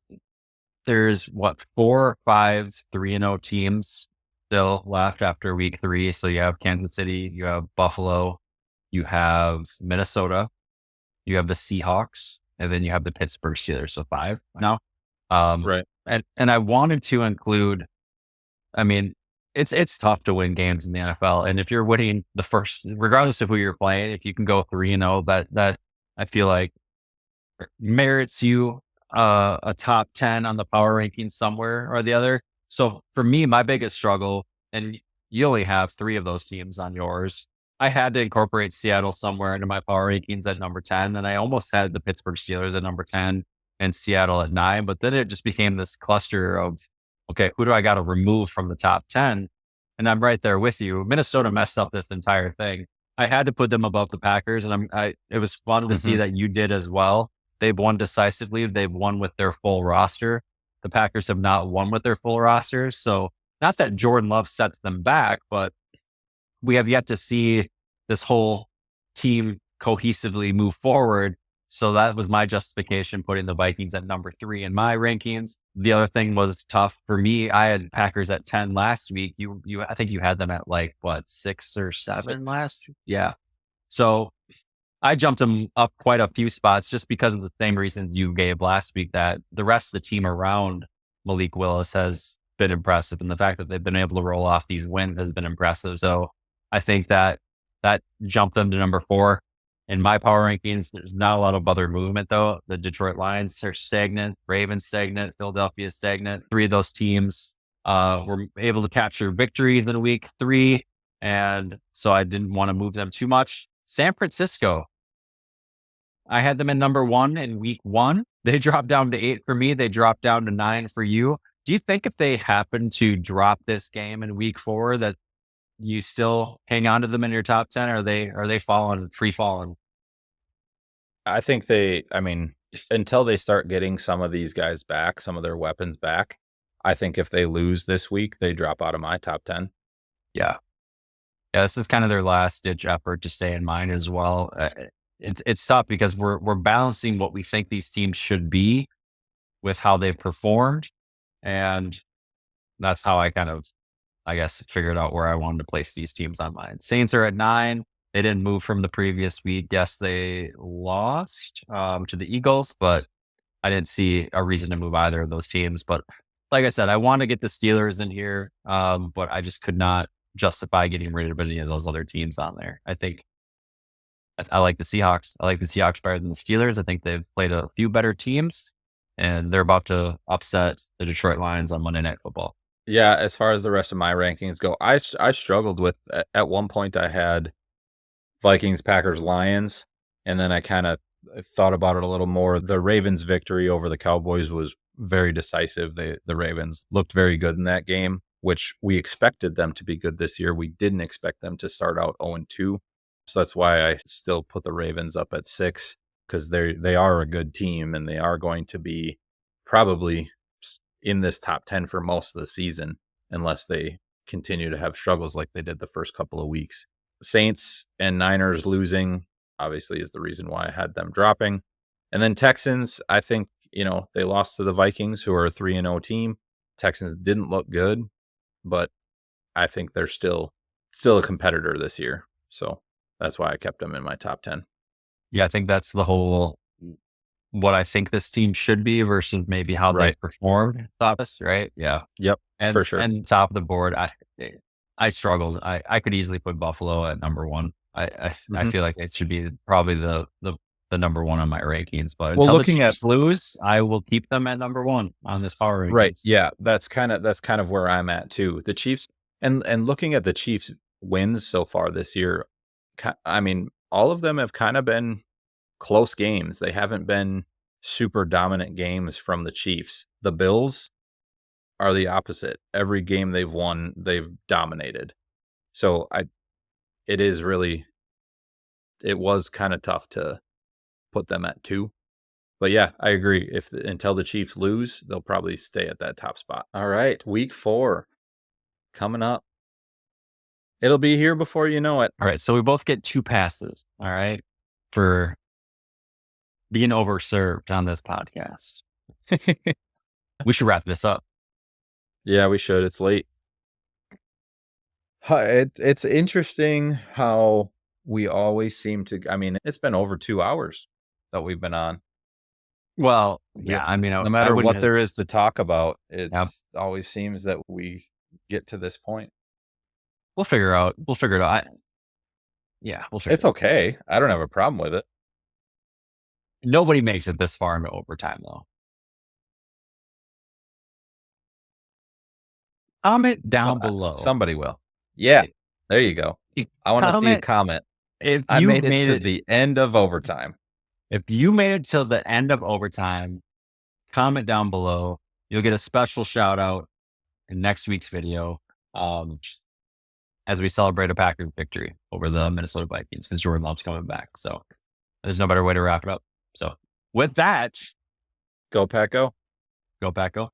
what, 4 or 5 3-0 teams still left after week 3. So you have Kansas City, you have Buffalo, you have Minnesota, you have the Seahawks, and then you have the Pittsburgh Steelers. So 5 now. Right. And I wanted to include, it's tough to win games in the NFL. And if you're winning the first, regardless of who you're playing, if you can go 3-0, that I feel like merits you a top 10 on the power rankings somewhere or the other. So for me, my biggest struggle, and you only have 3 of those teams on yours. I had to incorporate Seattle somewhere into my power rankings at number 10, and I almost had the Pittsburgh Steelers at number 10 and Seattle at 9, but then it just became this cluster of, okay, who do I got to remove from the top 10? And I'm right there with you. Minnesota messed up this entire thing. I had to put them above the Packers, and it was fun to see Mhm. that you did as well. They've won decisively. They've won with their full roster. The Packers have not won with their full rosters. So not that Jordan Love sets them back, but we have yet to see this whole team cohesively move forward. So that was my justification putting the Vikings at number 3 in my rankings. The other thing was tough for me. I had Packers at 10 last week. I think you had them at like what, 6 or 7 6. last? Yeah. So I jumped them up quite a few spots just because of the same reasons you gave last week, that the rest of the team around Malik Willis has been impressive. And the fact that they've been able to roll off these wins has been impressive. So I think that jumped them to number 4 in my power rankings. There's not a lot of other movement though. The Detroit Lions are stagnant, Ravens stagnant, Philadelphia stagnant. 3 of those teams were able to capture victories in week 3. And so I didn't want to move them too much. San Francisco, I had them in number 1 in week 1. They dropped down to 8 for me. They dropped down to 9 for you. Do you think if they happen to drop this game in week 4 that you still hang on to them in your top 10? Or are they free falling? I think I mean, until they start getting some of these guys back, some of their weapons back, I think if they lose this week, they drop out of my top 10. Yeah. Yeah, this is kind of their last ditch effort to stay in mind as well. It's tough because we're balancing what we think these teams should be with how they've performed, and that's how I kind of, I guess, figured out where I wanted to place these teams on mine. Saints are at 9. They didn't move from the previous week. Yes, they lost to the Eagles, but I didn't see a reason to move either of those teams. But like I said, I want to get the Steelers in here, but I just could not justify getting rid of any of those other teams on there. I think I like the Seahawks. I like the Seahawks better than the Steelers. I think they've played a few better teams, and they're about to upset the Detroit Lions on Monday Night Football. Yeah, as far as the rest of my rankings go, I struggled with at one point I had Vikings, Packers, Lions, and then I kind of thought about it a little more. The Ravens' victory over the Cowboys was very decisive. The Ravens looked very good in that game, which we expected them to be good this year. We didn't expect them to start out 0-2. So that's why I still put the Ravens up at 6, because they are a good team and they are going to be probably in this top 10 for most of the season, unless they continue to have struggles like they did the first couple of weeks. Saints and Niners losing obviously is the reason why I had them dropping. And then Texans, I think, they lost to the Vikings, who are a 3-0 team. Texans didn't look good, but I think they're still a competitor this year. So that's why I kept them in my top 10. Yeah, I think that's the whole what I think this team should be versus maybe how they Right. performed. Right? Yeah. Yep, And for sure. and top of the board, I struggled. I could easily put Buffalo at number 1. I Mhm. feel like it should be probably the number 1 on my rankings. But Well, until the looking at Chiefs lose, I will keep them at number 1 on this power right, rankings. yeah, that's kind of where I'm at too. The Chiefs, and looking at the Chiefs' wins so far this year, I mean, all of them have kind of been close games. They haven't been super dominant games from the Chiefs. The Bills are the opposite. Every game they've won, they've dominated. So it is really, it was kind of tough to put them at 2. But yeah, I agree. Until the Chiefs lose, they'll probably stay at that top spot. All right, week 4 coming up. It'll be here before you know it. All right, so we both get 2 passes. All right, for being overserved on this podcast. We should wrap this up. Yeah, we should. It's late. It's interesting how we always seem to. I mean, it's been over 2 hours that we've been on. Well, Yeah. yeah, I mean, No I matter wouldn't what have. there is to talk about, Yeah, it's always seems that we get to this point. we'll figure it out. Yeah, we'll figure It's it out. okay. I don't have a problem with it. Nobody makes it this far into overtime, though. Comment Well, down below. somebody will. Yeah, there you go. I want to see a Comment comment. if I you made it made to it. the end of overtime. If you made it till the end of overtime, comment down below. You'll get a special shout out in next week's video. As we celebrate a Packers victory over the Minnesota Vikings because Jordan Love's coming back. So there's no better way to wrap it up. So with that, Go Pack Go. go Pack Go.